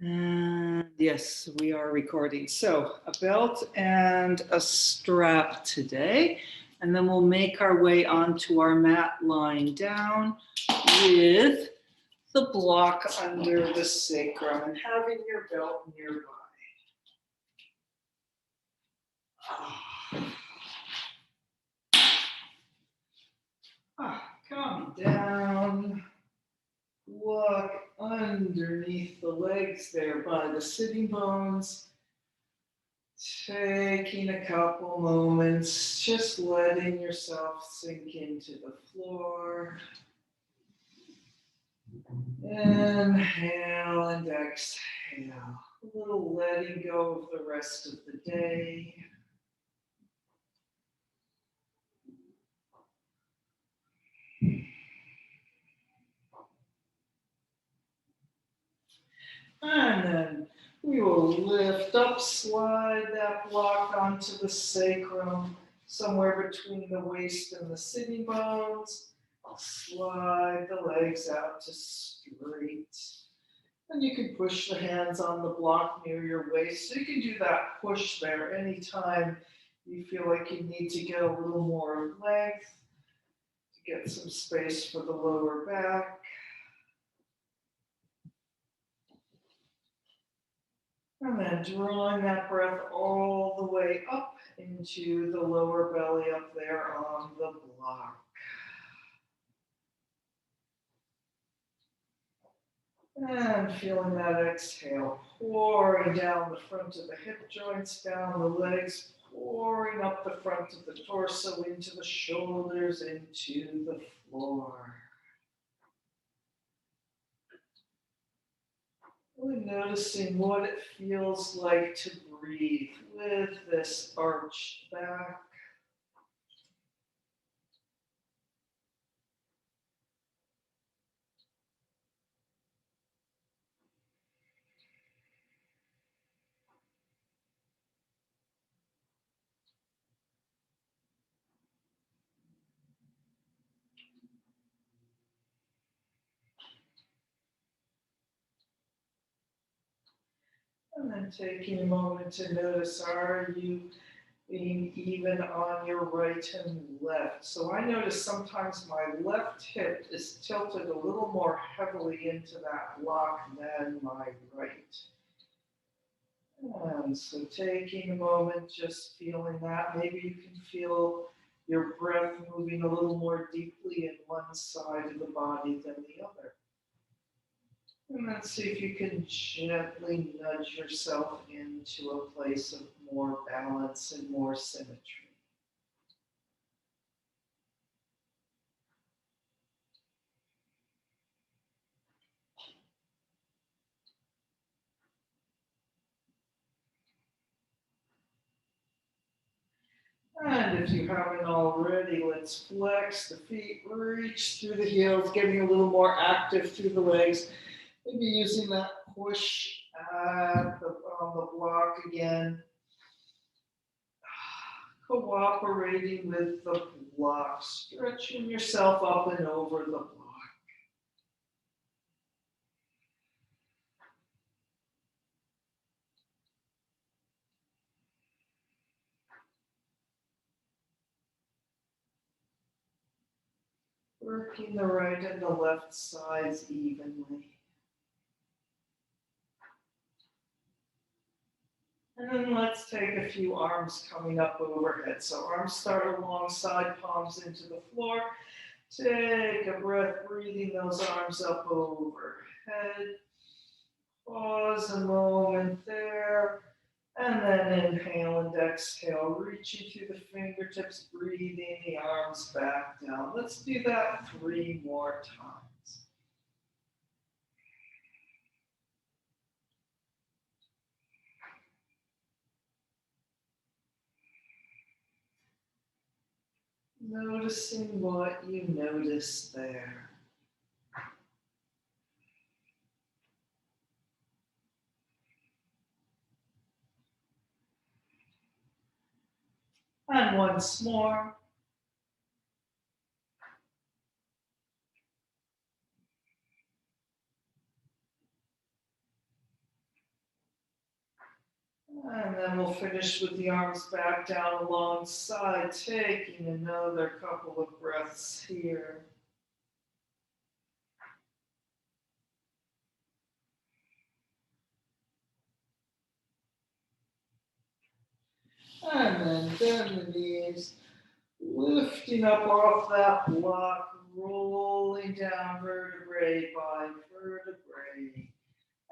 And yes, we are recording. So a belt and a strap today. And then we'll make our way onto our mat lying down with the block under the sacrum and having your belt nearby. Come down. Look underneath the legs there by the sitting bones. Taking a couple moments, just letting yourself sink into the floor. Inhale and exhale. A little letting go of the rest of the day. And then we will lift up, slide that block onto the sacrum, somewhere between the waist and the sitting bones. Slide the legs out to straight. And you can push the hands on the block near your waist. So you can do that push there anytime you feel like you need to get a little more length, to get some space for the lower back. And then drawing that breath all the way up into the lower belly up there on the block. And feeling that exhale, pouring down the front of the hip joints, down the legs, pouring up the front of the torso, into the shoulders, into the floor. Really noticing what it feels like to breathe with this arched back. And then taking a moment to notice, are you being even on your right and left? So I notice sometimes my left hip is tilted a little more heavily into that block than my right. And so taking a moment, just feeling that. Maybe you can feel your breath moving a little more deeply in one side of the body than the other. And then see if you can gently nudge yourself into a place of more balance and more symmetry. And if you haven't already, let's flex the feet, reach through the heels, getting a little more active through the legs. Maybe using that push on the block again. Cooperating with the block, stretching yourself up and over the block. Working the right and the left sides evenly. And then let's take a few arms coming up overhead. So arms start alongside, palms into the floor. Take a breath, breathing those arms up overhead. Pause a moment there. And then inhale and exhale, reaching through the fingertips, breathing the arms back down. Let's do that 3 more times. Noticing what you notice there. And once more. And then we'll finish with the arms back down alongside, taking another couple of breaths here. And then bend the knees, lifting up off that block, rolling down vertebrae by vertebrae.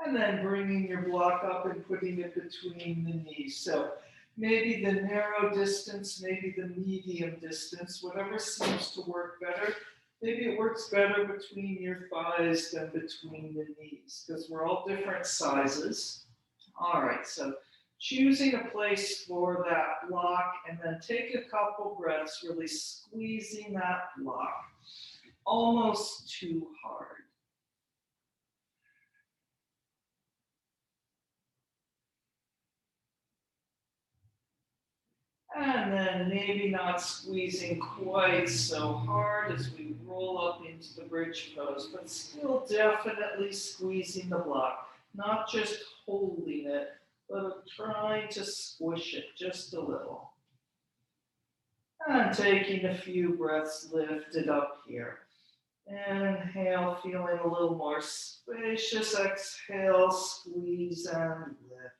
And then bringing your block up and putting it between the knees. So maybe the narrow distance, maybe the medium distance, whatever seems to work better. Maybe it works better between your thighs than between the knees because we're all different sizes. All right, so choosing a place for that block and then take a couple breaths, really squeezing that block almost too hard. And then maybe not squeezing quite so hard as we roll up into the bridge pose, but still definitely squeezing the block, not just holding it, but trying to squish it just a little. And taking a few breaths lifted up here. Inhale, feeling a little more spacious. Exhale, squeeze and lift.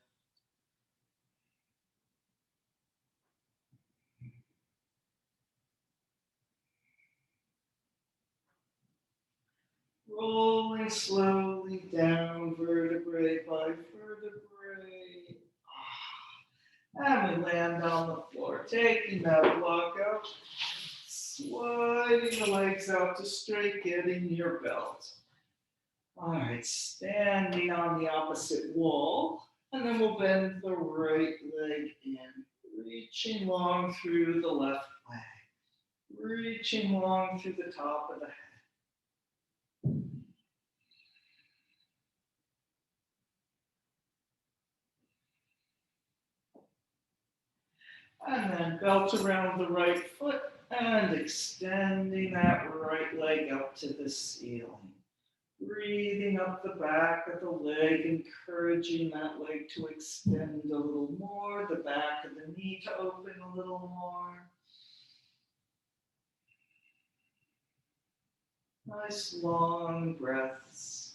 Rolling slowly down vertebrae by vertebrae. And we land on the floor, taking that block out, sliding the legs out to straight, getting your belt. All right, standing on the opposite wall, and then we'll bend the right leg in, reaching long through the left leg, reaching long through the top of the head. And then belt around the right foot and extending that right leg up to the ceiling. Breathing up the back of the leg, encouraging that leg to extend a little more, the back of the knee to open a little more. Nice long breaths.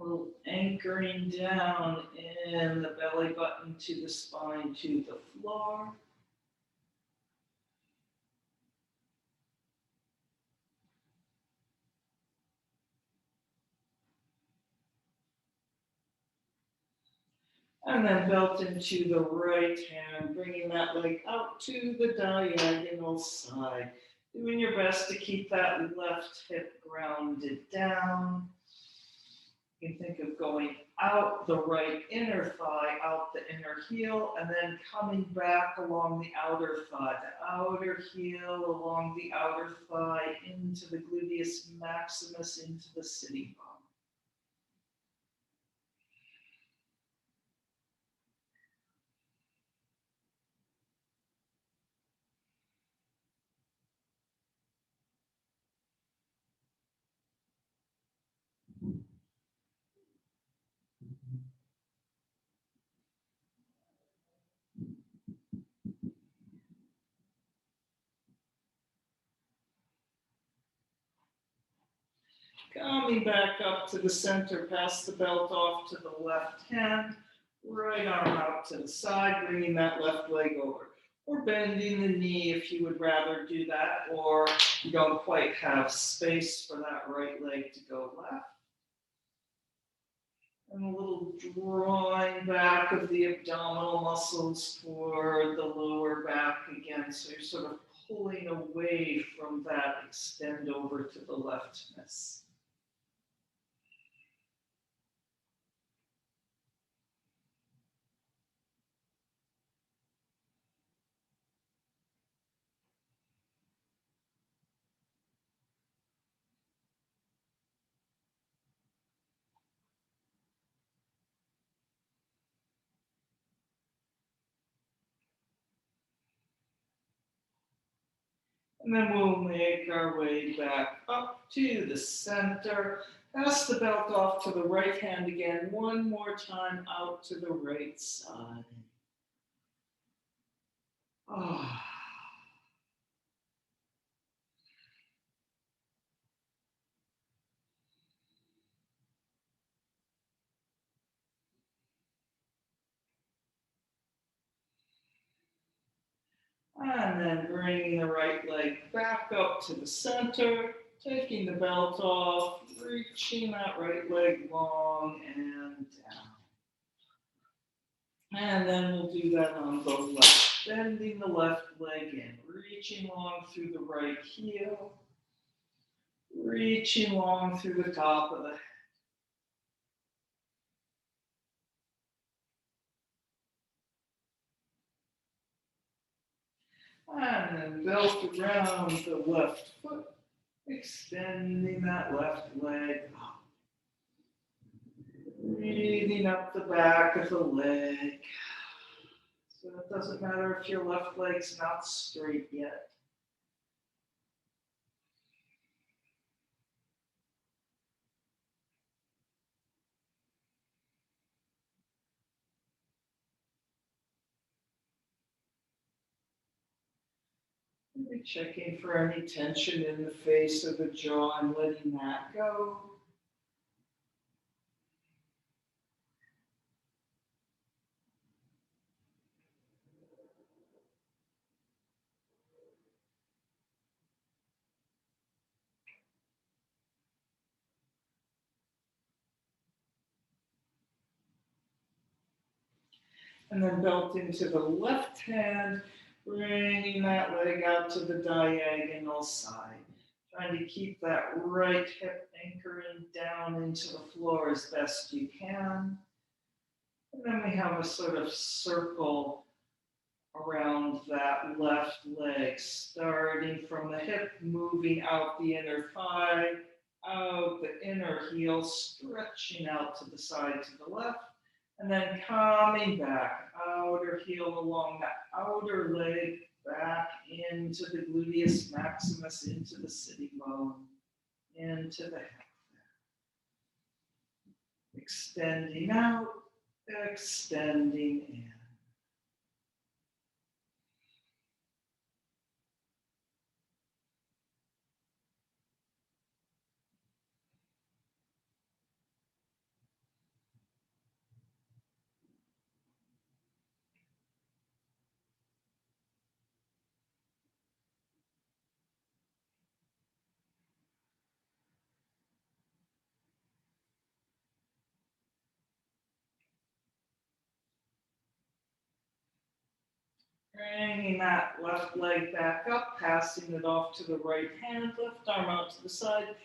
A little anchoring down in the belly button to the spine to the floor. And then belt into the right hand, bringing that leg out to the diagonal side. Doing your best to keep that left hip grounded down. You can think of going out the right inner thigh, out the inner heel, and then coming back along the outer thigh, the outer heel along the outer thigh into the gluteus maximus, into the sitting bone. Coming back up to the center, pass the belt off to the left hand, right arm out to the side, bringing that left leg over. Or bending the knee if you would rather do that, or you don't quite have space for that right leg to go left. And a little drawing back of the abdominal muscles toward the lower back again. So you're sort of pulling away from that extend over to the leftness. And then we'll make our way back up to the center. Pass the belt off to the right hand again. One more time out to the right side. Ah. And then bringing the right leg back up to the center, taking the belt off, reaching that right leg long and down. And then we'll do that on the left, bending the left leg in, reaching long through the right heel, reaching long through the top of the head. And then belt around the left foot, extending that left leg up. Breathing up the back of the leg. So it doesn't matter if your left leg's not straight yet. Maybe checking for any tension in the face or the jaw and letting that go. And then belt into the left hand, bringing that leg out to the diagonal side. Trying to keep that right hip anchoring down into the floor as best you can. And then we have a sort of circle around that left leg, starting from the hip, moving out the inner thigh, out the inner heel, stretching out to the side to the left, and then coming back, outer heel along the outer leg, back into the gluteus maximus, into the sitting bone, into the hip. Extending out, extending in. Bringing that left leg back up, passing it off to the right hand, left arm out to the side,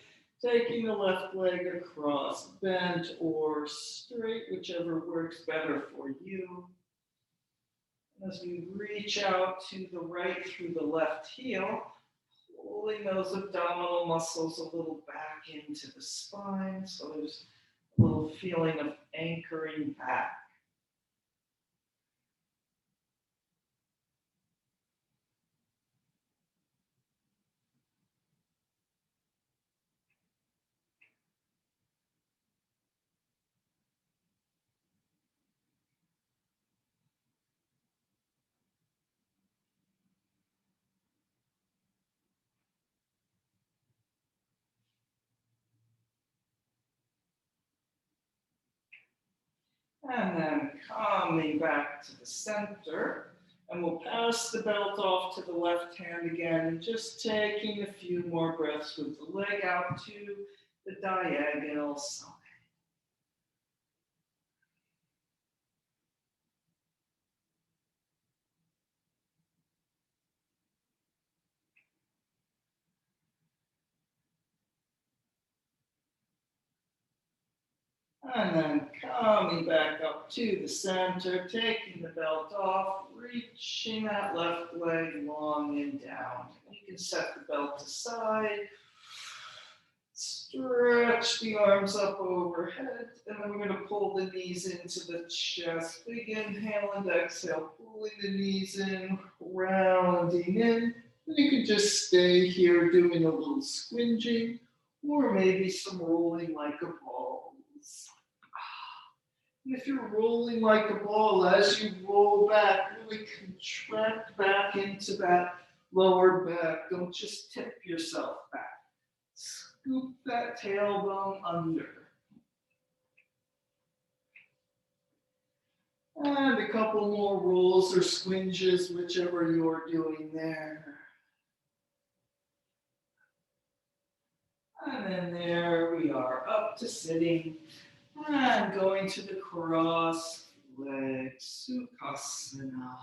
taking the left leg across, bent or straight, whichever works better for you. As we reach out to the right through the left heel, pulling those abdominal muscles a little back into the spine, so there's a little feeling of anchoring back. And then coming back to the center, and we'll pass the belt off to the left hand again, and just taking a few more breaths with the leg out to the diagonal side. And then coming back up to the center, taking the belt off, reaching that left leg long and down. You can set the belt aside, stretch the arms up overhead, and then we're going to pull the knees into the chest. Big inhale and exhale, pulling the knees in, rounding in, You can just stay here doing a little squinging or maybe some rolling like a ball. And if you're rolling like a ball, as you roll back, really contract back into that lower back. Don't just tip yourself back. Scoop that tailbone under. And a couple more rolls or squinges, whichever you're doing there. And then there we are, up to sitting. And going to the cross leg, Utkatasana.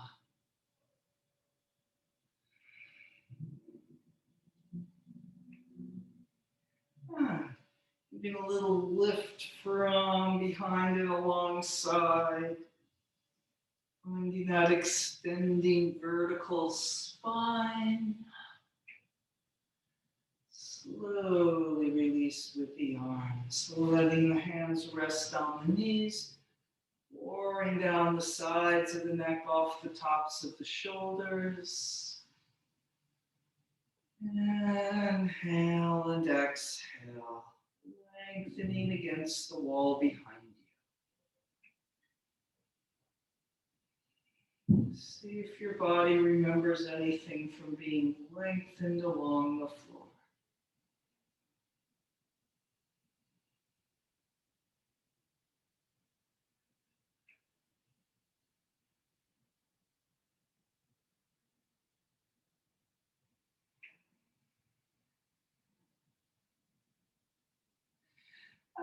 Giving a little lift from behind and alongside. Finding that extending vertical spine. Slowly release with the arms, letting the hands rest on the knees, pouring down the sides of the neck off the tops of the shoulders. Inhale and exhale, lengthening against the wall behind you. See if your body remembers anything from being lengthened along the floor.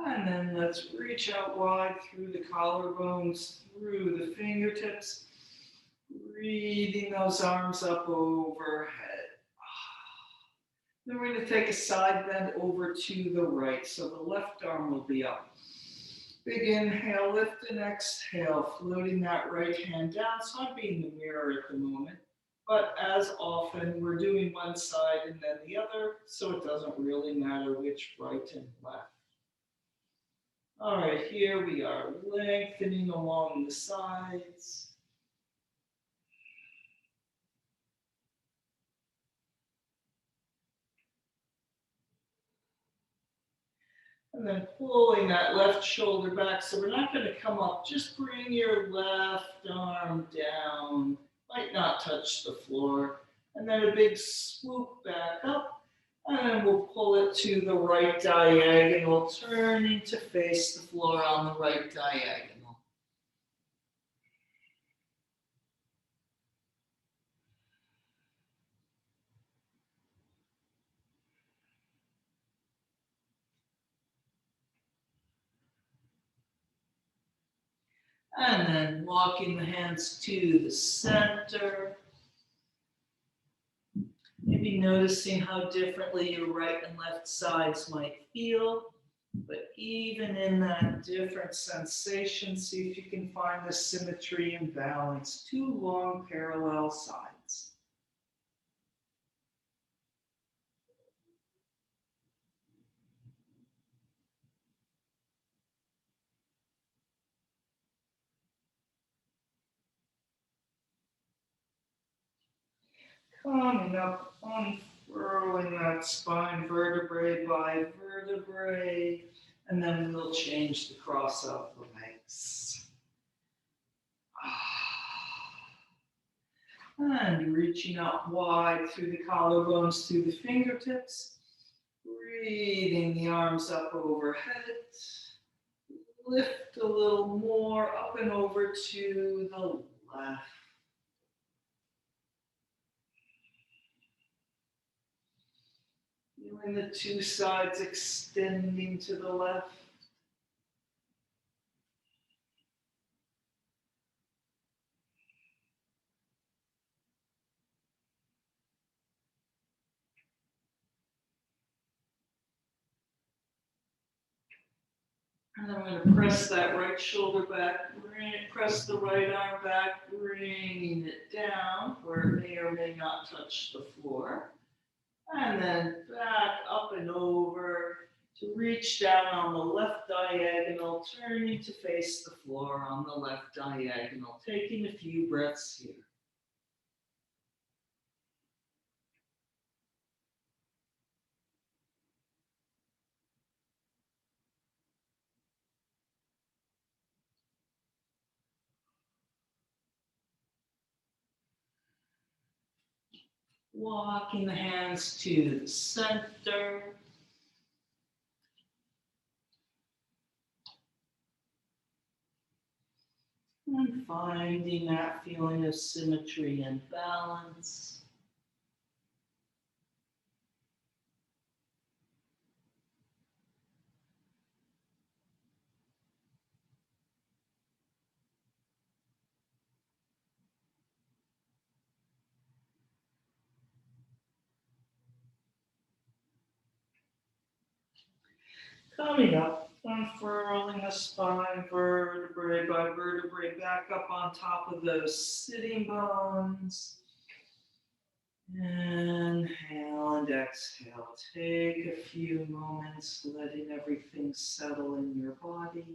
And then let's reach out wide through the collarbones, through the fingertips, breathing those arms up overhead. Then we're going to take a side bend over to the right, so the left arm will be up. Big inhale, lift and exhale, floating that right hand down. So I'm being the mirror at the moment, but as often we're doing one side and then the other, so it doesn't really matter which right and left. All right, here we are, lengthening along the sides. And then pulling that left shoulder back. So we're not going to come up. Just bring your left arm down. Might not touch the floor. And then a big swoop back up. And then we'll pull it to the right diagonal, turning to face the floor on the right diagonal. And then walking the hands to the center. Maybe noticing how differently your right and left sides might feel. But even in that different sensation, see if you can find the symmetry and balance. Two long parallel sides. Coming up, unfurling that spine vertebrae by vertebrae, and then we'll change the cross of the legs. And reaching out wide through the collarbones, through the fingertips. Breathing the arms up overhead. Lift a little more up and over to the left. Feeling the two sides extending to the left. And I'm going to press that right shoulder back, press the right arm back, bringing it down where it may or may not touch the floor. And then back up and over to reach down on the left diagonal, turning to face the floor on the left diagonal, taking a few breaths here. Walking the hands to the center. And finding that feeling of symmetry and balance. Coming up, unfurling the spine vertebrae by vertebrae back up on top of those sitting bones. Inhale and exhale. Take a few moments letting everything settle in your body.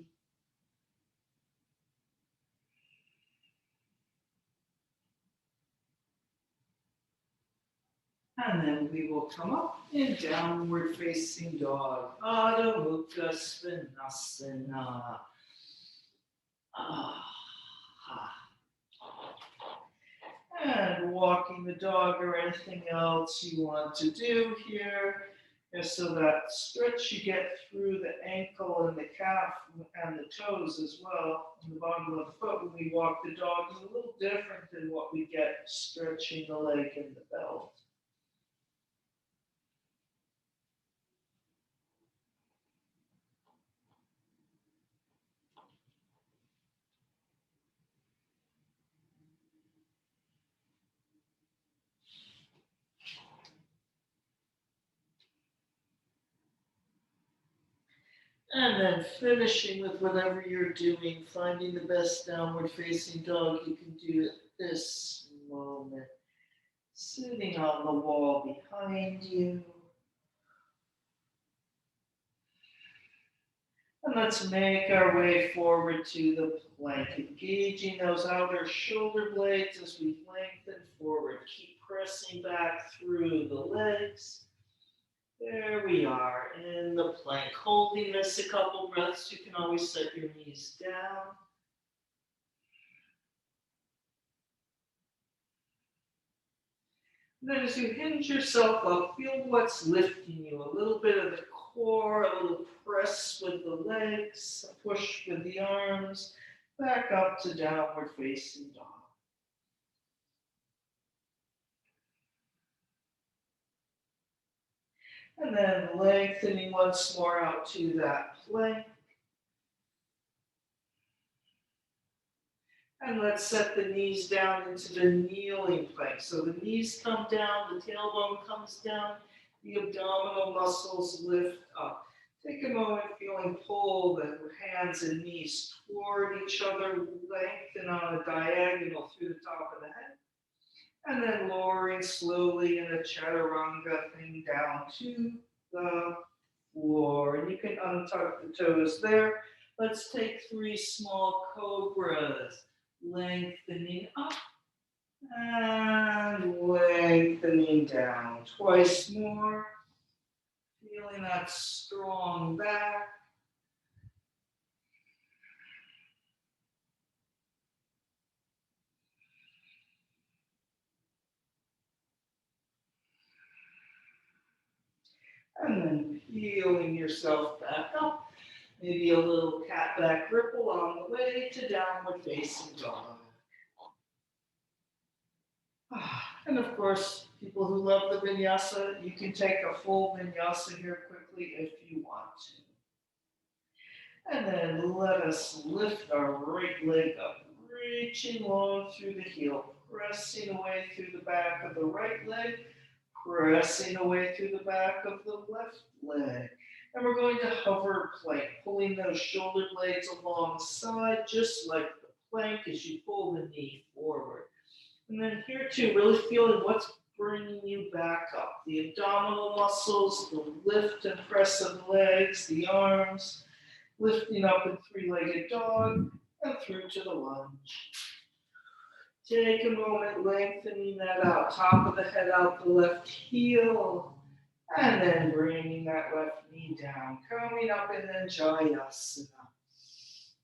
And then we will come up in downward facing dog. Adho Mukha Svanasana. And walking the dog or anything else you want to do here. And so that stretch you get through the ankle and the calf and the toes as well, and the bottom of the foot when we walk the dog is a little different than what we get stretching the leg and the belt. And then finishing with whatever you're doing, finding the best downward facing dog you can do at this moment. Sitting on the wall behind you. And let's make our way forward to the plank, engaging those outer shoulder blades as we lengthen forward. Keep pressing back through the legs. There we are in the plank. Holding this a couple breaths, you can always set your knees down. And then as you hinge yourself up, feel what's lifting you. A little bit of the core, a little press with the legs, a push with the arms, back up to downward facing dog. And then lengthening once more out to that plank. And let's set the knees down into the kneeling plank. So the knees come down, the tailbone comes down, the abdominal muscles lift up. Take a moment feeling pull the hands and knees toward each other, lengthen on a diagonal through the top of the head. And then lowering slowly in a chaturanga thing down to the floor. And you can untuck the toes there. Let's take 3 small cobras. Lengthening up and lengthening down. Twice more. Feeling that strong back. And then peeling yourself back up. Maybe a little cat back ripple on the way to downward facing dog. And of course, people who love the vinyasa, you can take a full vinyasa here quickly if you want to. And then let us lift our right leg up, reaching long through the heel, pressing away through the back of the right leg, pressing away through the back of the left leg. And we're going to hover plank, pulling those shoulder blades alongside, just like the plank as you pull the knee forward. And then here too, really feeling what's bringing you back up. The abdominal muscles, the lift and press of the legs, the arms, lifting up in 3-legged dog, and through to the lunge. Take a moment, lengthening that out, top of the head out the left heel, and then bringing that left knee down, coming up in Jayasana.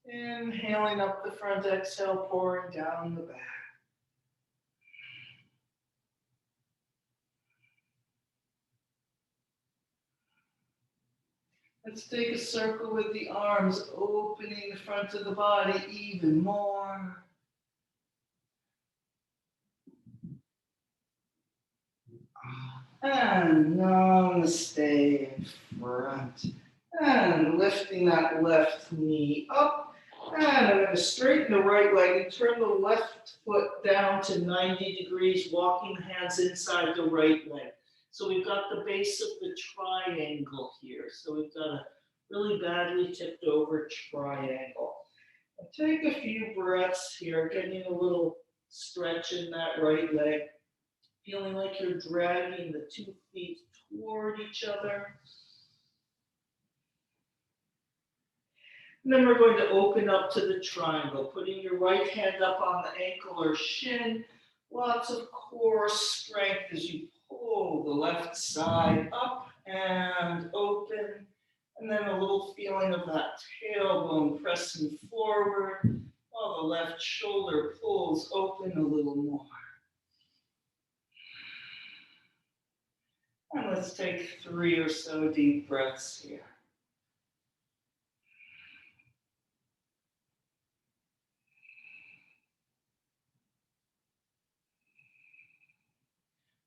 Inhaling up the front, exhale, pouring down the back. Let's take a circle with the arms, opening the front of the body even more. And namaste in front. And lifting that left knee up. And I'm going to straighten the right leg and turn the left foot down to 90 degrees, walking the hands inside the right leg. So we've got the base of the triangle here. So we've got a really badly tipped over triangle. And take a few breaths here, getting a little stretch in that right leg. Feeling like you're dragging the 2 feet toward each other. And then we're going to open up to the triangle, putting your right hand up on the ankle or shin. Lots of core strength as you pull the left side up and open. And then a little feeling of that tailbone pressing forward while the left shoulder pulls open a little more. And let's take 3 or so deep breaths here.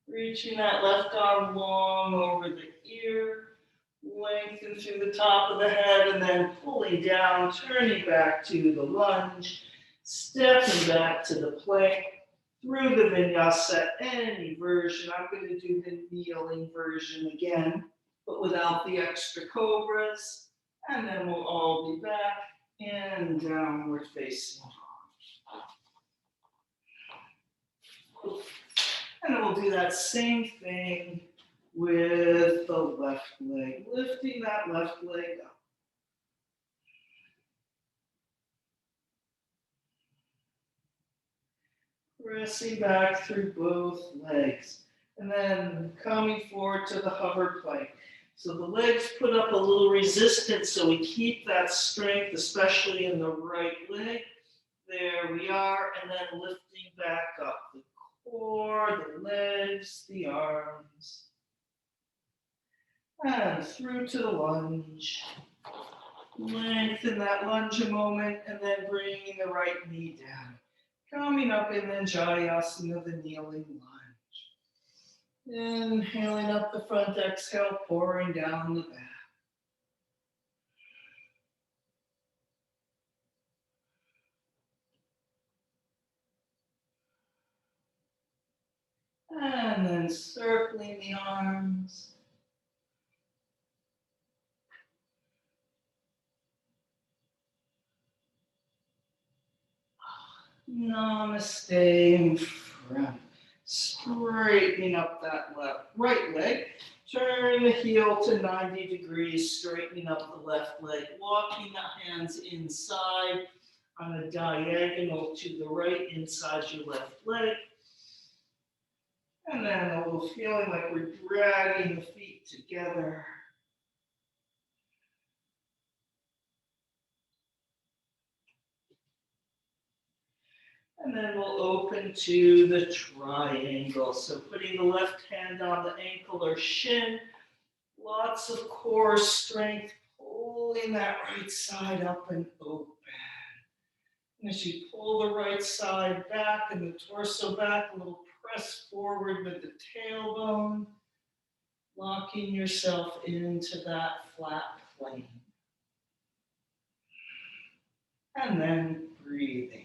Reaching that left arm long over the ear, lengthen through the top of the head, and then pulling down, turning back to the lunge, stepping back to the plank, through the vinyasa, any version. I'm going to do the kneeling version again, but without the extra cobras. And then we'll all be back and downward facing dog. And then we'll do that same thing with the left leg, lifting that left leg up. Pressing back through both legs. And then coming forward to the hover plank. So the legs put up a little resistance so we keep that strength, especially in the right leg. There we are. And then lifting back up the core, the legs, the arms. And through to the lunge. Lengthen that lunge a moment and then bringing the right knee down. Coming up in then Jayasana, the kneeling lunge. Inhaling up the front, exhale, pouring down the back. And then circling the arms. Namaste in front. Straightening up that right leg. Turn the heel to 90 degrees, straightening up the left leg. Walking the hands inside on a diagonal to the right inside your left leg. And then a little feeling like we're dragging the feet together. And then we'll open to the triangle. So putting the left hand on the ankle or shin, lots of core strength, pulling that right side up and open. And as you pull the right side back and the torso back, a little press forward with the tailbone, locking yourself into that flat plane. And then breathing.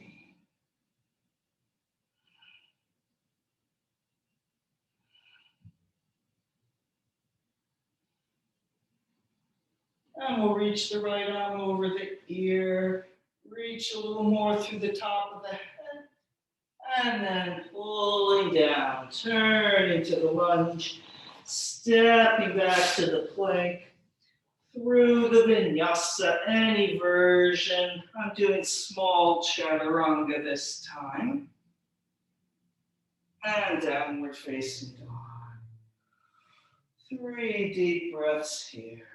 And we'll reach the right arm over the ear, reach a little more through the top of the head, and then pulling down, turning to the lunge, stepping back to the plank, through the vinyasa, any version. I'm doing small chaturanga this time. And downward facing dog. 3 deep breaths here.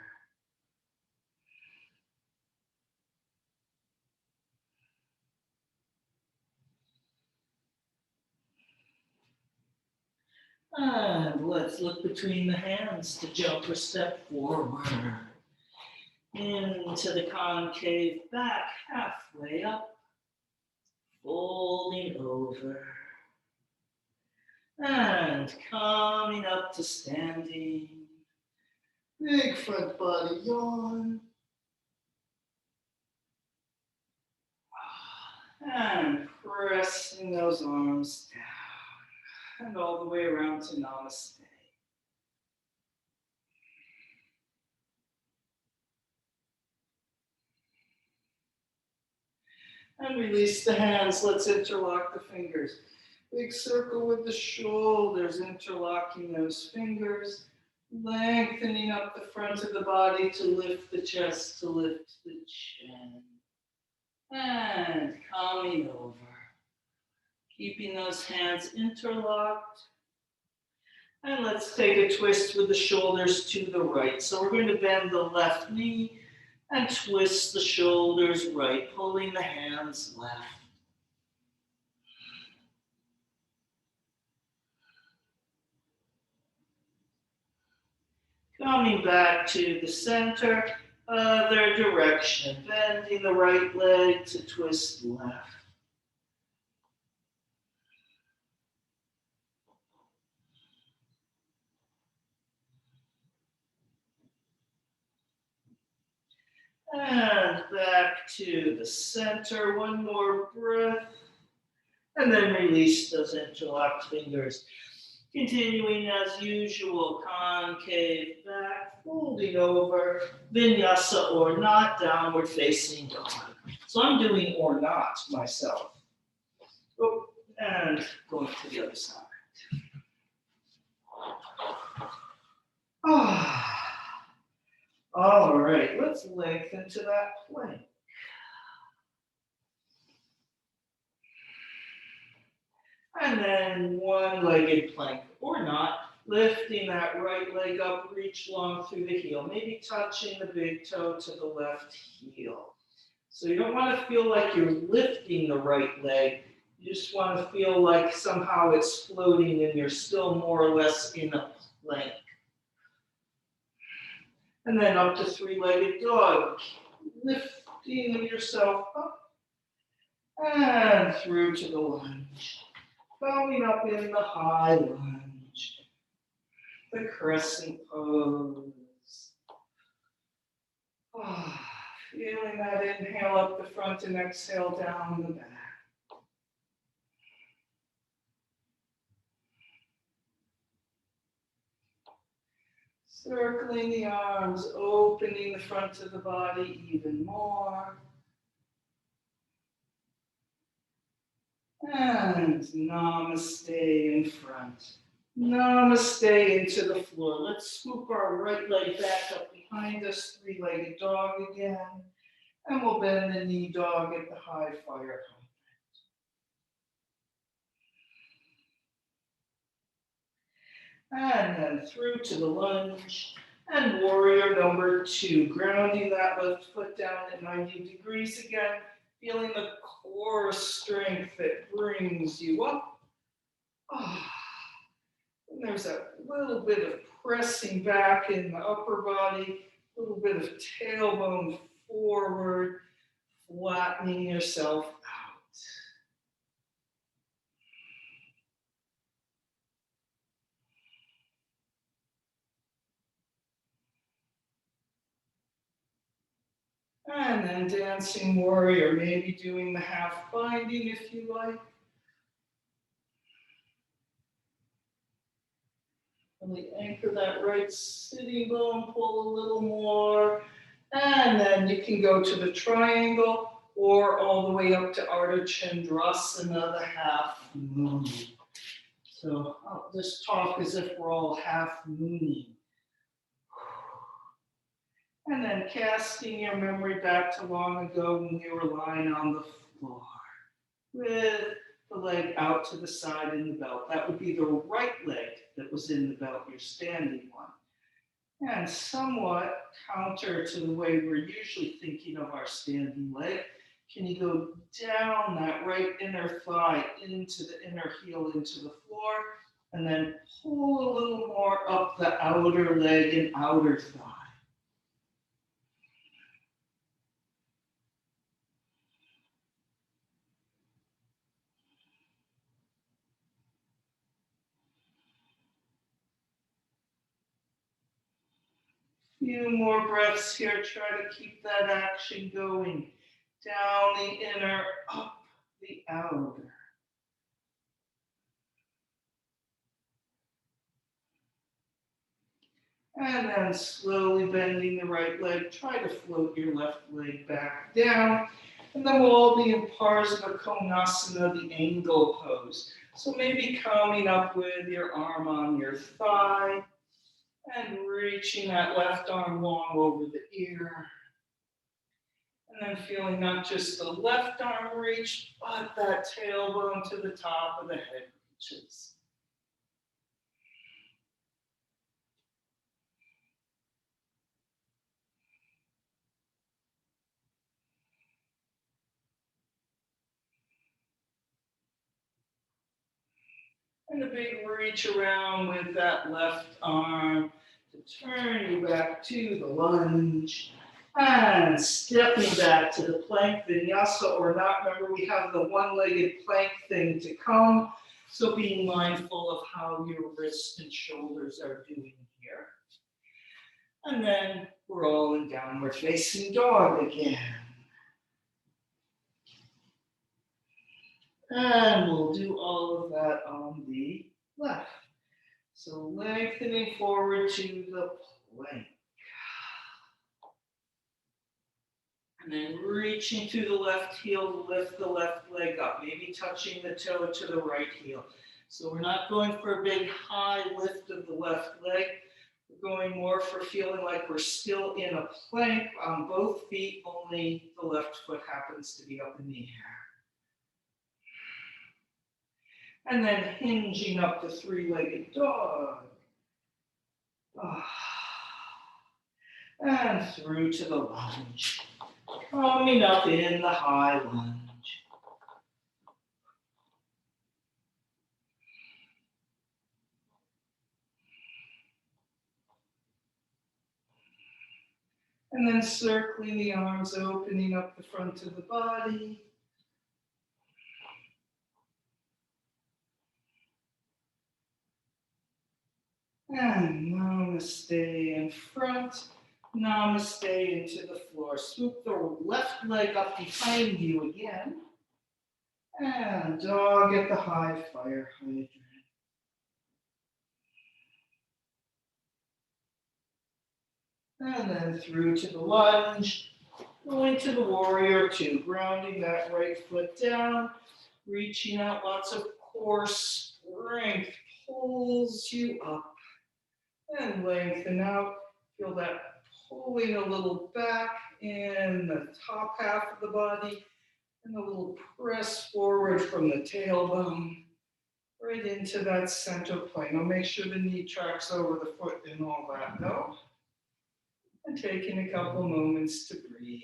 And let's look between the hands to jump or step forward. into the concave back, halfway up, folding over, and coming up to standing. Big front body yawn. And pressing those arms down and all the way around to Namaste. And release the hands. Let's interlock the fingers. Big circle with the shoulders, interlocking those fingers, lengthening up the front of the body to lift the chest, to lift the chin. And coming over. Keeping those hands interlocked. And let's take a twist with the shoulders to the right. So we're going to bend the left knee and twist the shoulders right, pulling the hands left. Coming back to the center, other direction, bending the right leg to twist left. And back to the center, one more breath. And then release those interlocked fingers. Continuing as usual, concave back, folding over, vinyasa or not, downward facing dog. So I'm doing or not myself. Oh, and going to the other side. All right, let's lengthen to that plank. And then one-legged plank or not, lifting that right leg up, reach long through the heel, maybe touching the big toe to the left heel. So you don't want to feel like you're lifting the right leg. You just want to feel like somehow it's floating and you're still more or less in a plank. And then up to three-legged dog, lifting yourself up and through to the lunge. Going up in the high lunge, the crescent pose. Feeling that inhale up the front and exhale down the back. Circling the arms, opening the front of the body even more. And namaste in front. Namaste into the floor. Let's swoop our right leg back up behind us, three-legged dog again. And we'll bend the knee dog at the high fire hydrant. And then through to the lunge. And warrior number 2, grounding that left foot down at 90 degrees again. Feeling the core strength that brings you up. And there's a little bit of pressing back in the upper body, a little bit of tailbone forward, flattening yourself out. And then dancing warrior, maybe doing the half binding if you like. Really anchor that right sitting bone, pull a little more. And then you can go to the triangle or all the way up to Ardha Chandrasana, the half moon. So I'll just talk as if we're all half mooning. And then casting your memory back to long ago when we were lying on the floor with the leg out to the side in the belt. That would be the right leg that was in the belt, your standing one. And somewhat counter to the way we're usually thinking of our standing leg, can you go down that right inner thigh into the inner heel into the floor, and then pull a little more up the outer leg and outer thigh. Few more breaths here. Try to keep that action going. Down the inner, up the outer. And then slowly bending the right leg. Try to float your left leg back down. And then we'll all be in Parsley, Konasana, the angle pose. So maybe coming up with your arm on your thigh and reaching that left arm long over the ear. And then feeling not just the left arm reach, but that tailbone to the top of the head reaches. And a big reach around with that left arm to turn you back to the lunge. And stepping back to the plank vinyasa or not. Remember, we have the one-legged plank thing to come. So being mindful of how your wrists and shoulders are doing here. And then we're all in downward facing dog again. And we'll do all of that on the left. So lengthening forward to the plank. And then reaching to the left heel to lift the left leg up, maybe touching the toe to the right heel. So we're not going for a big high lift of the left leg. We're going more for feeling like we're still in a plank on both feet, only the left foot happens to be up in the air. And then hinging up the three-legged dog. And through to the lunge. Coming up in the high lunge. And then circling the arms, opening up the front of the body. And namaste in front, namaste into the floor. Swoop the left leg up behind you again. And dog at the high fire hydrant. And then through to the lunge, going to the warrior two, grounding that right foot down, reaching out, lots of core strength pulls you up. And lengthen out, feel that pulling a little back in the top half of the body, and a little press forward from the tailbone, right into that center plane. I'll make sure the knee tracks over the foot and all that, though. And taking a couple moments to breathe.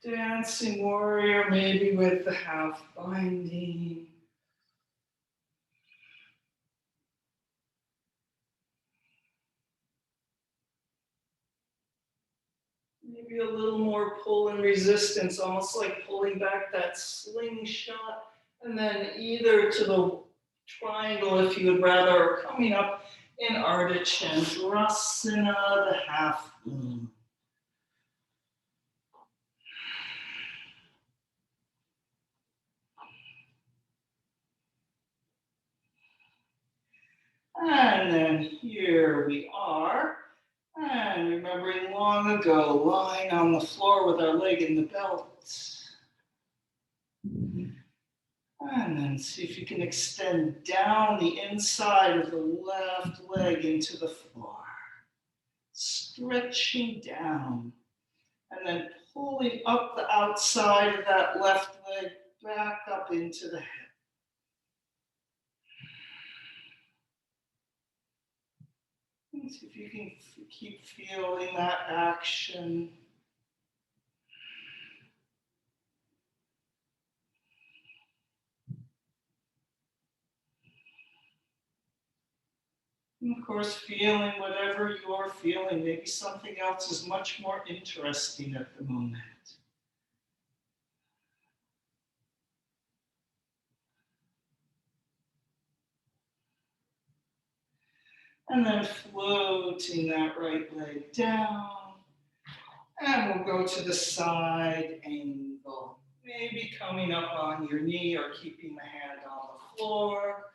Dancing warrior, maybe with the half binding. Maybe a little more pull and resistance, almost like pulling back that slingshot. And then either to the triangle, if you would rather, or coming up in Ardha Chandrasana, the half moon. And then here we are. And remembering long ago, lying on the floor with our leg in the belt. And then see if you can extend down the inside of the left leg into the floor. Stretching down. And then pulling up the outside of that left leg back up into the hip. And see if you can keep feeling that action. And of course, feeling whatever you're feeling. Maybe something else is much more interesting at the moment. And then floating that right leg down. And we'll go to the side angle. Maybe coming up on your knee or keeping the hand on the floor.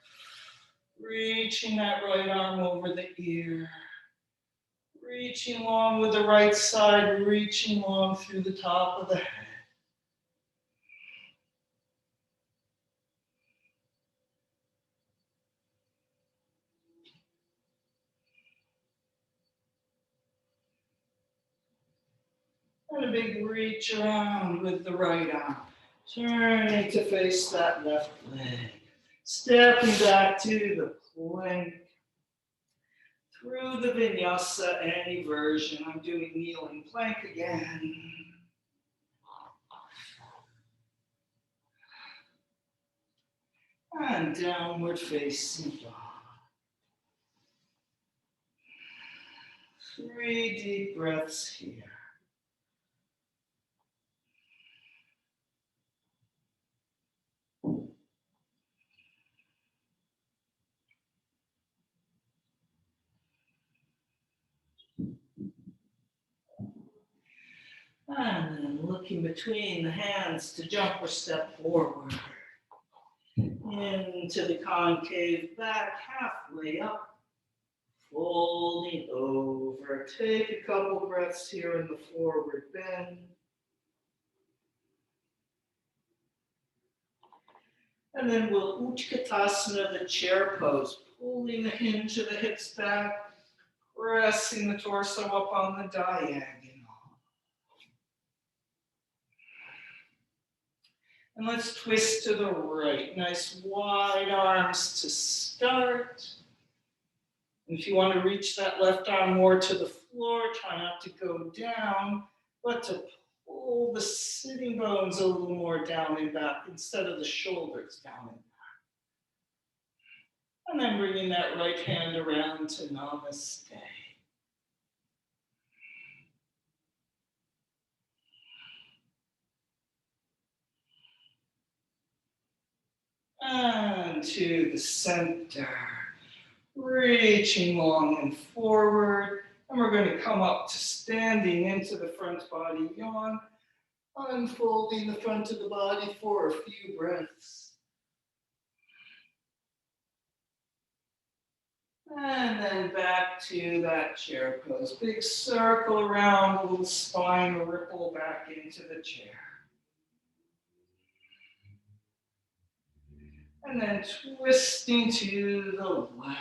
Reaching that right arm over the ear. Reaching long with the right side, reaching long through the top of the head. And a big reach around with the right arm. Turning to face that left leg. Stepping back to the plank. Through the vinyasa, any version. I'm doing kneeling plank again. And downward facing dog. 3 deep breaths here. And then looking between the hands to jump or step forward. Into the concave back, halfway up. Folding over. Take a couple breaths here in the forward bend. And then we'll Utkatasana, the chair pose. Pulling the hinge of the hips back. Pressing the torso up on the diagonal. And let's twist to the right. Nice wide arms to start. And if you want to reach that left arm more to the floor, try not to go down, but to pull the sitting bones a little more down and back instead of the shoulders down and back. And then bringing that right hand around to Namaste. And to the center. Reaching long and forward. And we're going to come up to standing into the front body yawn. Unfolding the front of the body for a few breaths. And then back to that chair pose. Big circle around, little spine ripple back into the chair. And then twisting to the left.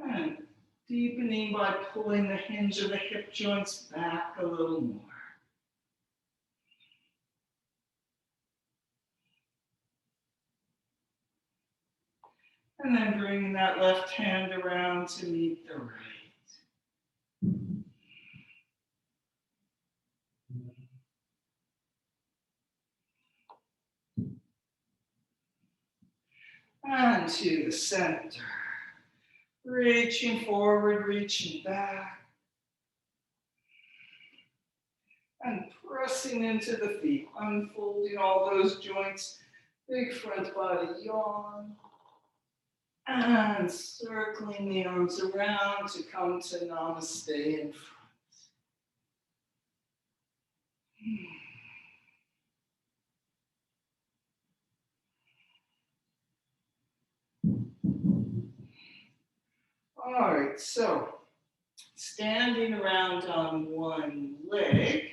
And deepening by pulling the hinge of the hip joints back a little more. And then bringing that left hand around to meet the right. And to the center. Reaching forward, reaching back. And pressing into the feet, unfolding all those joints. Big front body yawn. And circling the arms around to come to Namaste in front. All right, so standing around on one leg.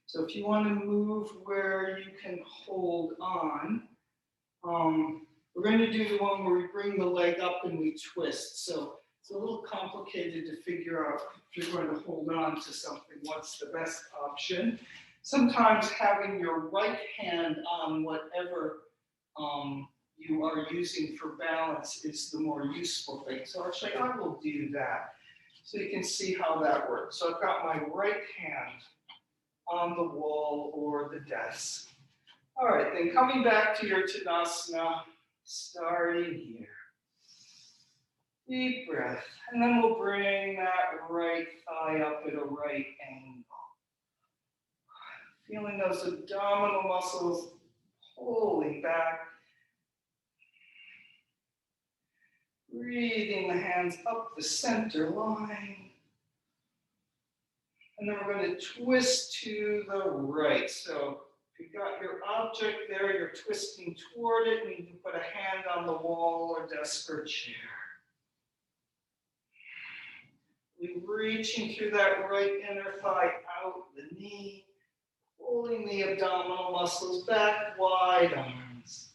So if you want to move where you can hold on, we're going to do the one where we bring the leg up and we twist. So it's a little complicated to figure out if you're going to hold on to something, what's the best option. Sometimes having your right hand on whatever you are using for balance is the more useful thing. So actually I will do that so you can see how that works. So I've got my right hand on the wall or the desk. All right, then coming back to your Utkatasana, starting here. Deep breath, and then we'll bring that right thigh up at a right angle. Feeling those abdominal muscles pulling back. Breathing the hands up the center line. And then we're going to twist to the right. So if you've got your object there, you're twisting toward it, and you can put a hand on the wall or desk or chair. We're reaching through that right inner thigh out the knee, pulling the abdominal muscles back, wide arms.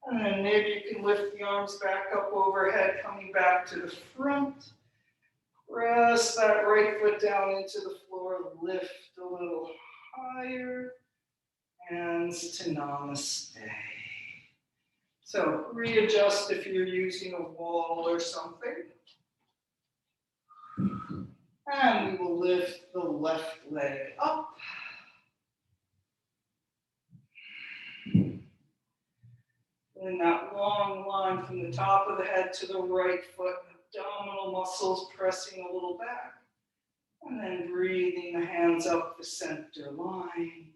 And then maybe you can lift the arms back up overhead, coming back to the front. Press that right foot down into the floor, lift a little higher. Hands to namaste. So readjust if you're using a wall or something. And we will lift the left leg up. And that long line from the top of the head to the right foot, abdominal muscles pressing a little back. And then breathing the hands up the center line.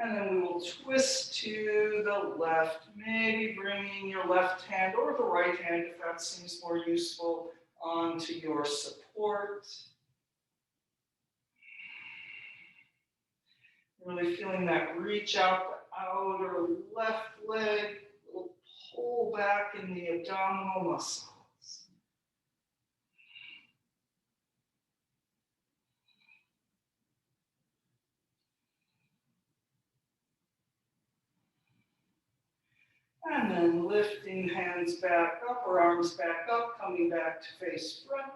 And then we will twist to the left, maybe bringing your left hand or the right hand, if that seems more useful, onto your support. Really feeling that reach out the outer left leg, a little pull back in the abdominal muscles. And then lifting hands back up or arms back up, coming back to face front.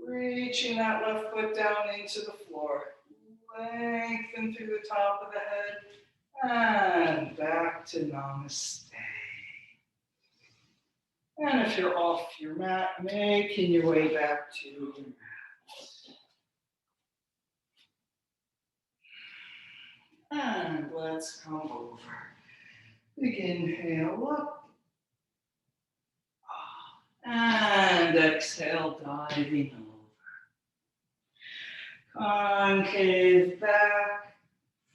Reaching that left foot down into the floor. Lengthen through the top of the head and back to namaste. And if you're off your mat, making your way back to your mat. And let's come over. Big inhale up. And exhale, diving over. Concave back,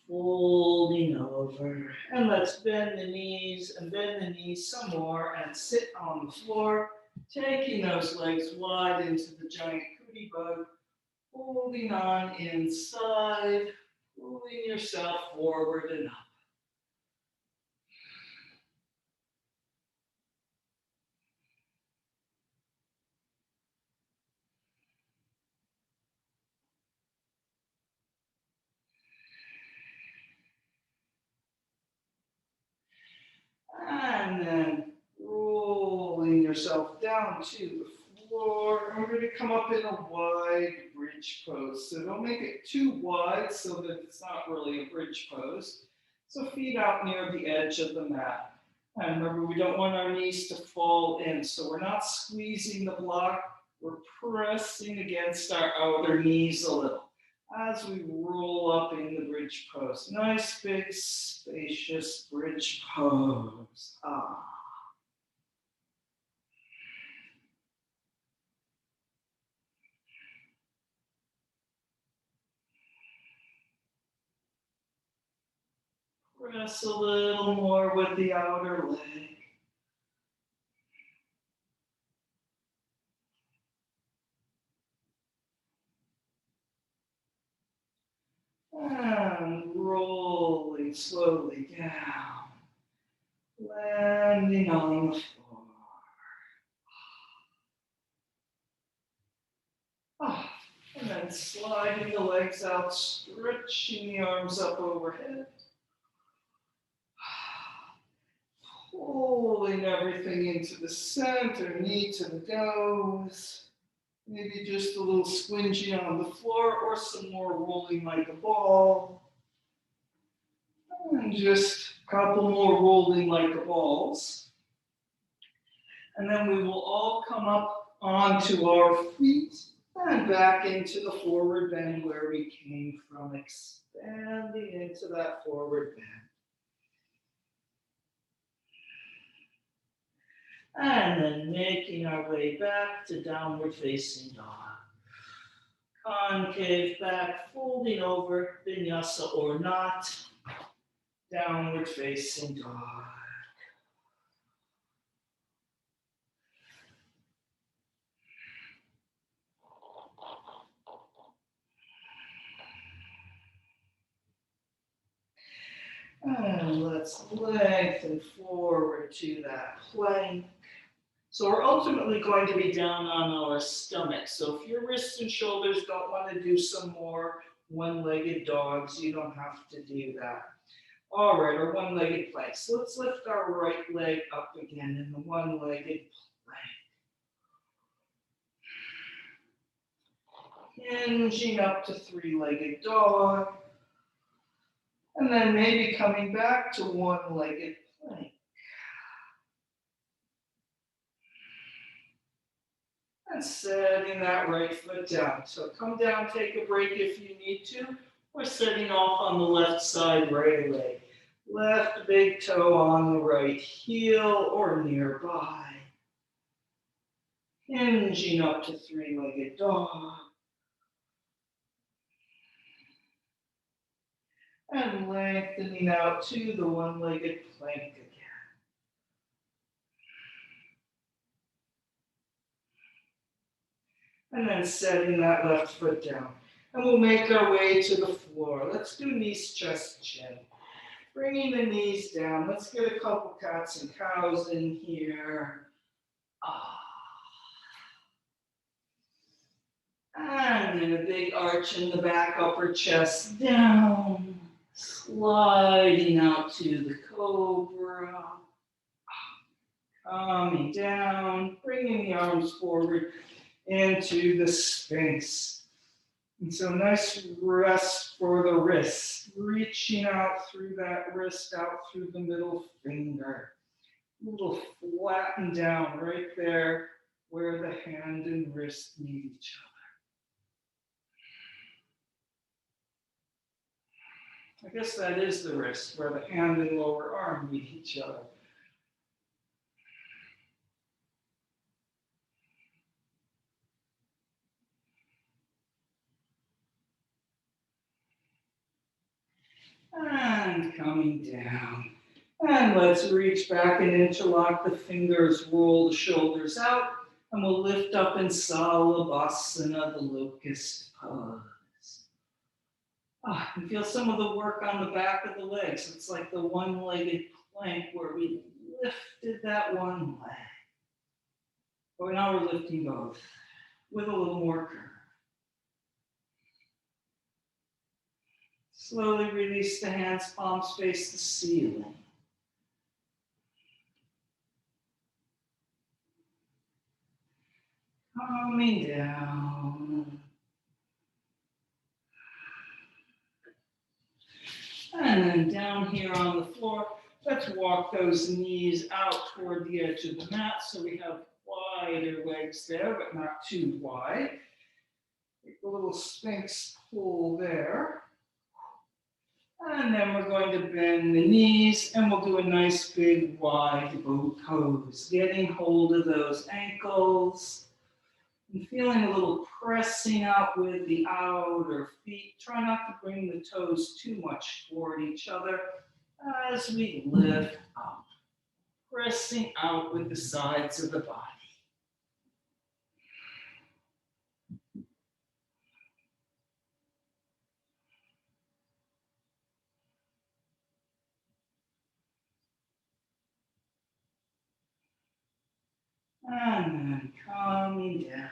folding over. And let's bend the knees and bend the knees some more and sit on the floor, taking those legs wide into the giant cootie bug, holding on inside, pulling yourself forward and up. And then rolling yourself down to the floor. And we're going to come up in a wide bridge pose. So don't make it too wide so that it's not really a bridge pose. So feet out near the edge of the mat. And remember, we don't want our knees to fall in. So we're not squeezing the block. We're pressing against our outer knees a little as we roll up in the bridge pose. Nice, big, spacious bridge pose. Press a little more with the outer leg. And rolling slowly down, landing on the floor. And then sliding the legs out, stretching the arms up overhead. Pulling everything into the center, knee to the nose. Maybe just a little squinging on the floor or some more rolling like a ball. And just a couple more rolling like a balls. And then we will all come up onto our feet and back into the forward bend where we came from, expanding into that forward bend. And then making our way back to downward facing dog. Concave back, folding over, vinyasa or not. Downward facing dog. And let's lengthen forward to that plank. So we're ultimately going to be down on our stomach. So if your wrists and shoulders don't want to do some more one-legged dogs, you don't have to do that. All right, our one-legged plank. So let's lift our right leg up again in the one-legged plank. Hinging up to three-legged dog. And then maybe coming back to one-legged plank. And setting that right foot down. So come down, take a break if you need to. We're setting off on the left side right away. Left big toe on the right heel or nearby. Hinging up to three-legged dog. And lengthening out to the one-legged plank again. And then setting that left foot down. And we'll make our way to the floor. Let's do knees, chest, chin. Bringing the knees down. Let's get a couple cats and cows in here. And then a big arch in the back, upper chest down. Sliding out to the cobra. Coming down. Bringing the arms forward into the Sphinx. And so nice rest for the wrist. Reaching out through that wrist, out through the middle finger. A little flatten down right there where the hand and wrist meet each other. I guess that is the wrist, where the hand and lower arm meet each other. And coming down. And let's reach back and interlock the fingers, roll the shoulders out, and we'll lift up in Salabhasana, the locust pose. And feel some of the work on the back of the legs. It's like the one-legged plank where we lifted that one leg. But now we're lifting both with a little more curve. Slowly release the hands, palms face the ceiling. Coming down. And then down here on the floor, let's walk those knees out toward the edge of the mat so we have wider legs there, but not too wide. Take a little Sphinx pull there. And then we're going to bend the knees and we'll do a nice big wide boat pose. Getting hold of those ankles and feeling a little pressing out with the outer feet. Try not to bring the toes too much toward each other as we lift up. Pressing out with the sides of the body. And then coming down.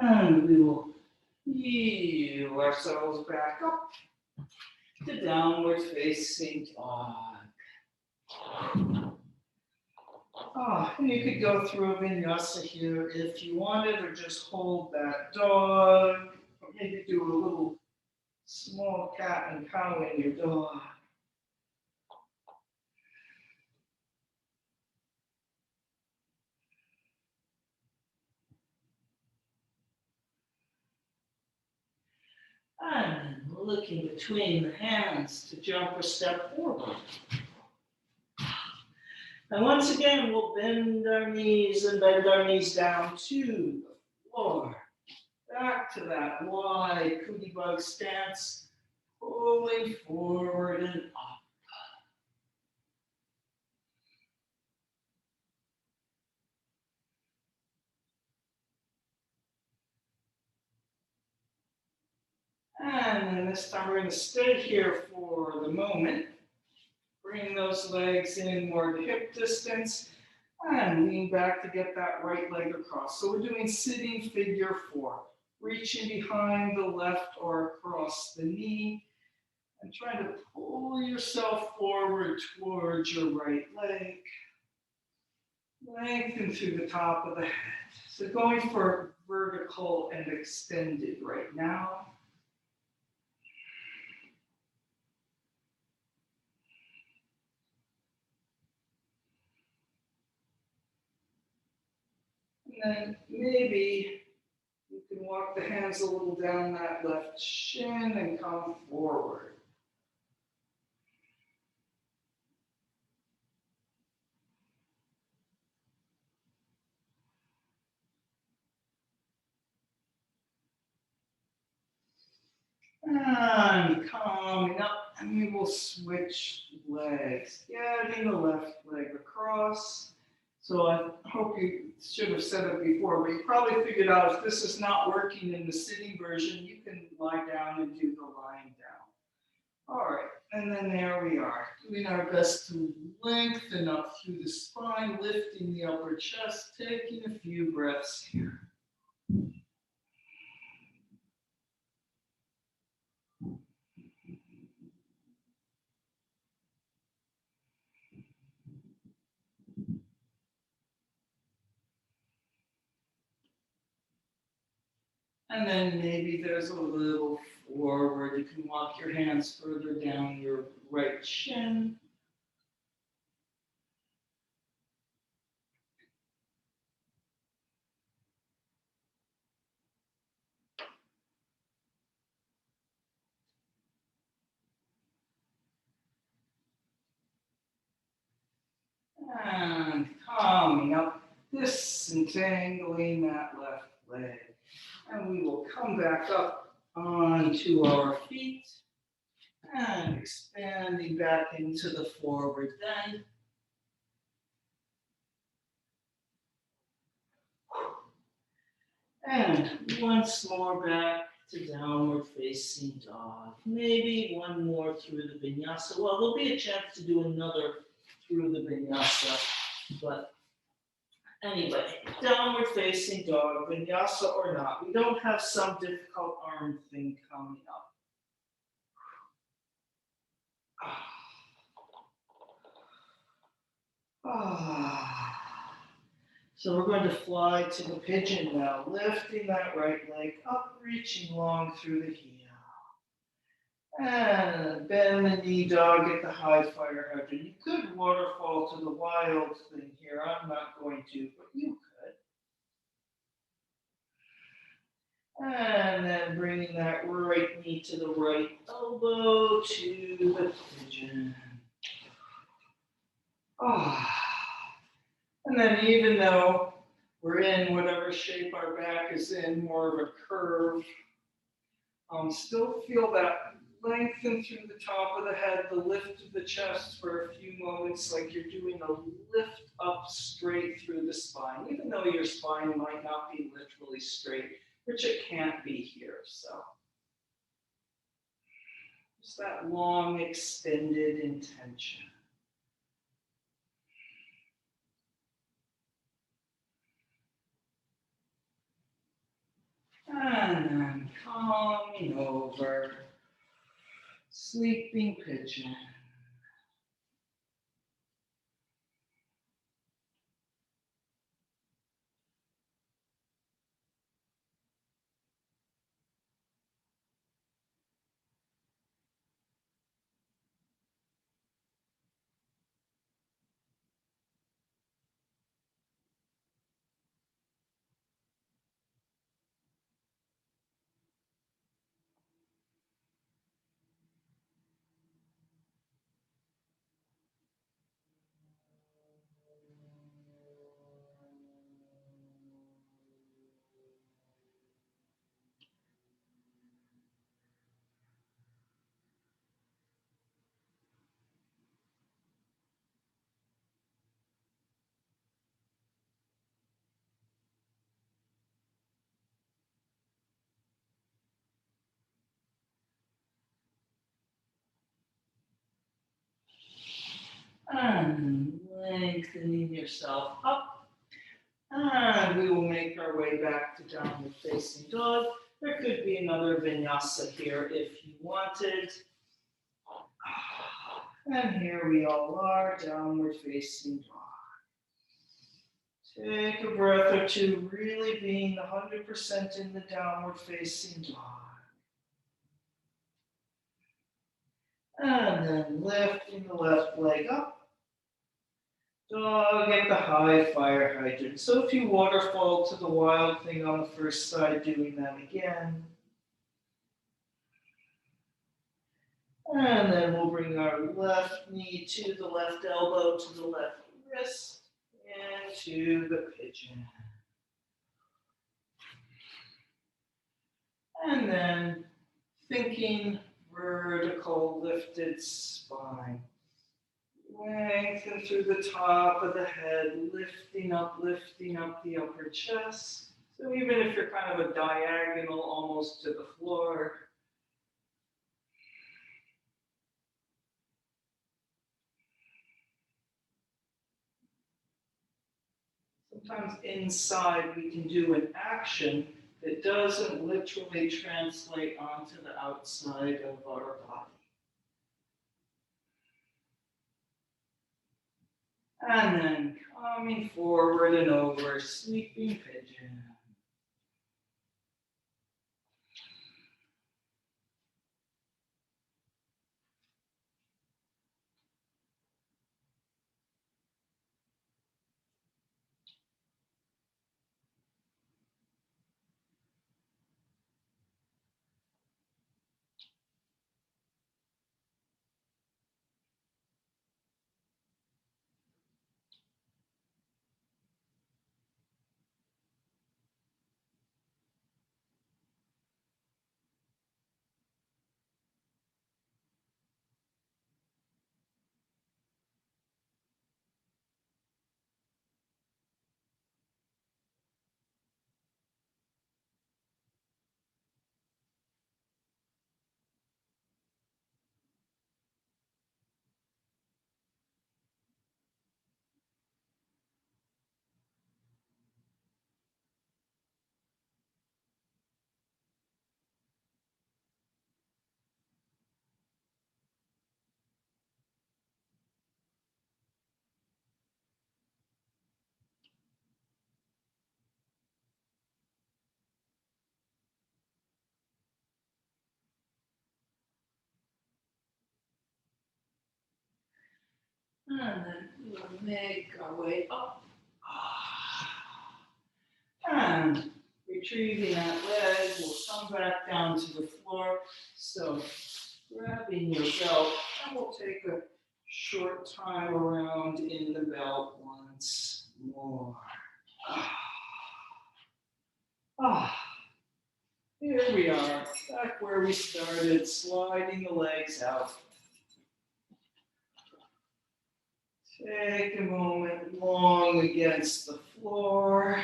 And we will heel ourselves back up to downward facing dog. And you could go through a vinyasa here if you wanted, or just hold that dog. Or maybe do a little small cat and cow in your dog. looking between the hands to jump or step forward. And once again, we'll bend our knees and bend our knees down to the floor. Back to that wide cootie bug stance, pulling forward and up. And then this time we're going to stay here for the moment. Bring those legs in more to hip distance and lean back to get that right leg across. So we're doing sitting figure 4. Reaching behind the left or across the knee and trying to pull yourself forward towards your right leg. Lengthen through the top of the head. So going for vertical and extended right now. And then maybe you can walk the hands a little down that left shin and come forward. And coming up, and we will switch legs, getting the left leg across. So I hope you should have said it before, but you probably figured out if this is not working in the sitting version, you can lie down and do the lying down. All right, and then there we are, doing our best to lengthen up through the spine, lifting the upper chest, taking a few breaths here. And then maybe there's a little forward. You can walk your hands further down your right shin. And coming up, disentangling that left leg. And we will come back up onto our feet and expanding back into the forward bend. And once more back to downward facing dog. Maybe one more through the vinyasa. Well, there'll be a chance to do another through the vinyasa, but anyway, downward facing dog, vinyasa or not. We don't have some difficult arm thing coming up. So we're going to fly to the pigeon now, lifting that right leg up, reaching long through the heel. And bend the knee dog at the high fire hydrant. You could waterfall to the wild thing here. I'm not going to, but you could. And then bringing that right knee to the right elbow to the pigeon. And then even though we're in whatever shape our back is in, more of a curve, still feel that lengthen through the top of the head, the lift of the chest for a few moments, like you're doing a lift up straight through the spine, even though your spine might not be literally straight, which it can't be here. So just that long, extended intention. And then coming over, sleeping pigeon. And lengthening yourself up. And we will make our way back to downward facing dog. There could be another vinyasa here if you wanted. And here we all are, downward facing dog. Take a breath or two, really being 100% in the downward facing dog. And then lifting the left leg up. Dog at the high fire hydrant. So if you waterfall to the wild thing on the first side, doing that again. And then we'll bring our left knee to the left elbow, to the left wrist, into the pigeon. And then thinking vertical lifted spine. Lengthen through the top of the head, lifting up the upper chest. So even if you're kind of a diagonal almost to the floor, sometimes inside we can do an action that doesn't literally translate onto the outside of our body. And then coming forward and over, sleeping pigeon. And then we'll make our way up. And retrieving that leg, we'll come back down to the floor. So grabbing your belt, and we'll take a short time around in the belt once more. Here we are, back where we started, sliding the legs out. Take a moment long against the floor,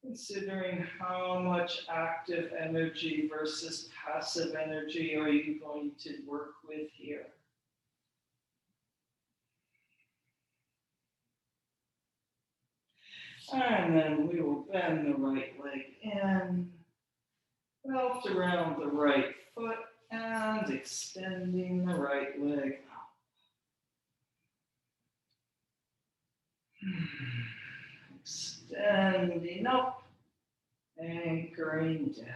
considering how much active energy versus passive energy are you going to work with here. And then we will bend the right leg in, belt around the right foot, and extending the right leg out. Extending up, anchoring down.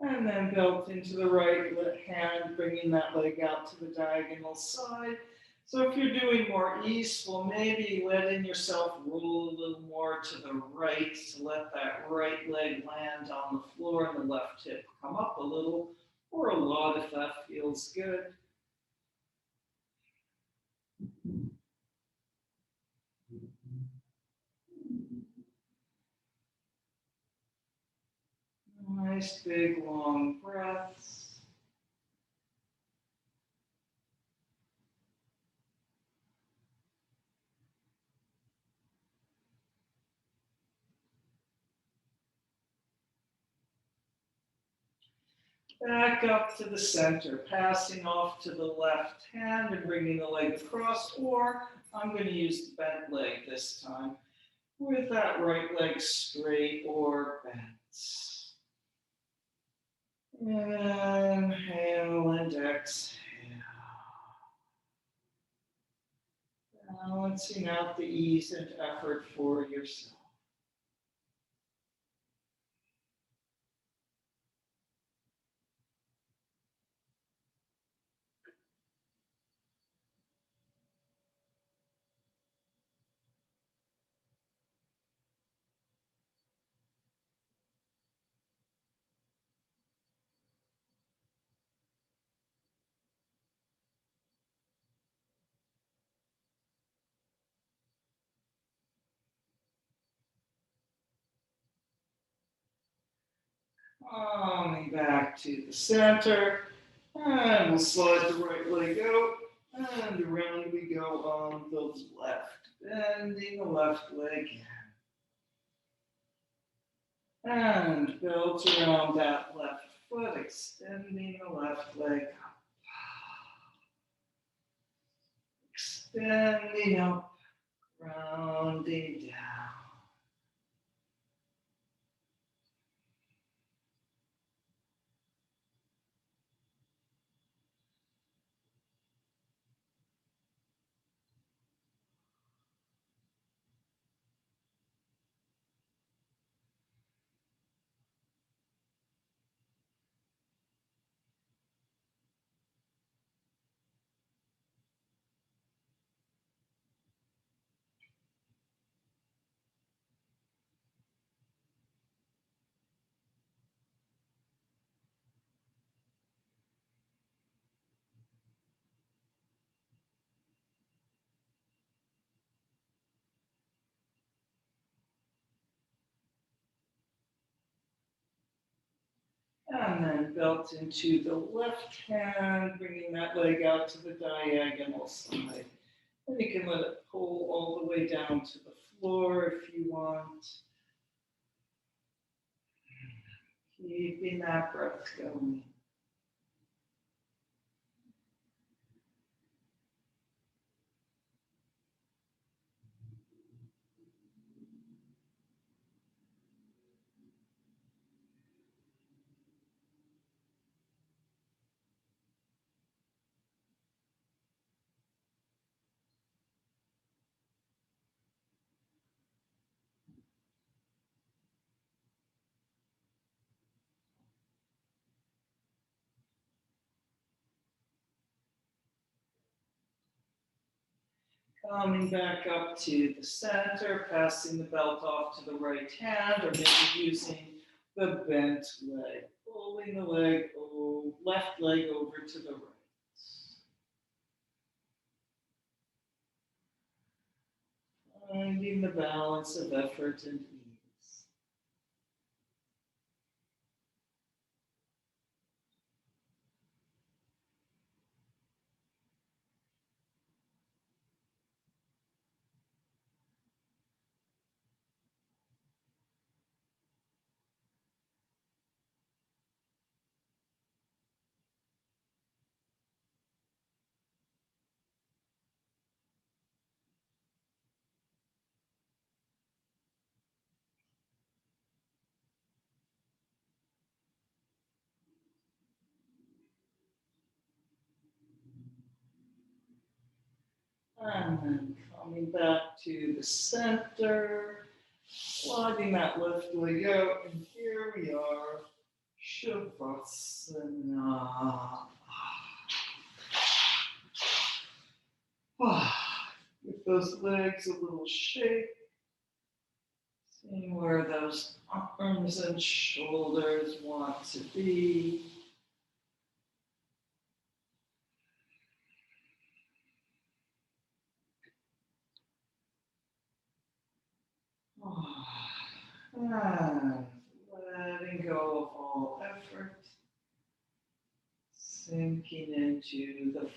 And then belt into the right hand, bringing that leg out to the diagonal side. So if you're doing more easeful, maybe letting yourself roll a little more to the right to let that right leg land on the floor and the left hip come up a little, or a lot if that feels good. Nice big long breaths. Back up to the center, passing off to the left hand and bringing the leg across, or I'm going to use the bent leg this time with that right leg straight or bent. Inhale and exhale. Balancing out the ease and effort for yourself. Coming back to the center, and we'll slide the right leg out, and around we go on the left, bending the left leg in. And build around that left foot, extending the left leg up. Extending up, rounding down. And then belt into the left hand, bringing that leg out to the diagonal side. And you can let it pull all the way down to the floor if you want. Keeping that breath going. Coming back up to the center, passing the belt off to the right hand, or maybe using the bent leg, pulling the leg, left leg over to the right. Finding the balance of effort and ease. And then coming back to the center, sliding that left leg out, and here we are, Shavasana. Give those legs a little shake, seeing where those arms and shoulders want to be. And letting go of all effort, sinking into the floor.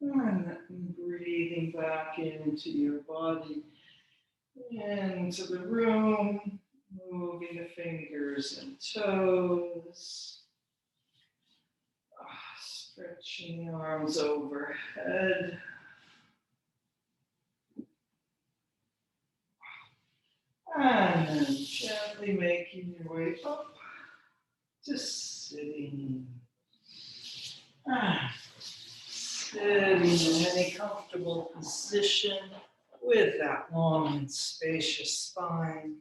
And breathing back into your body, into the room, moving the fingers and toes, stretching the arms overhead, and then gently making your way up to sitting. Sitting in any comfortable position with that long and spacious spine,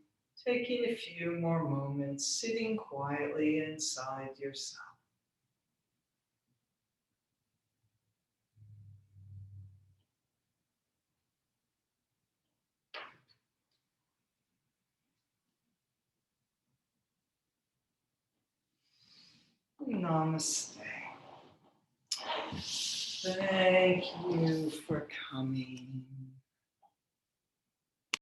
taking a few more moments sitting quietly inside yourself. Namaste. Thank you for coming.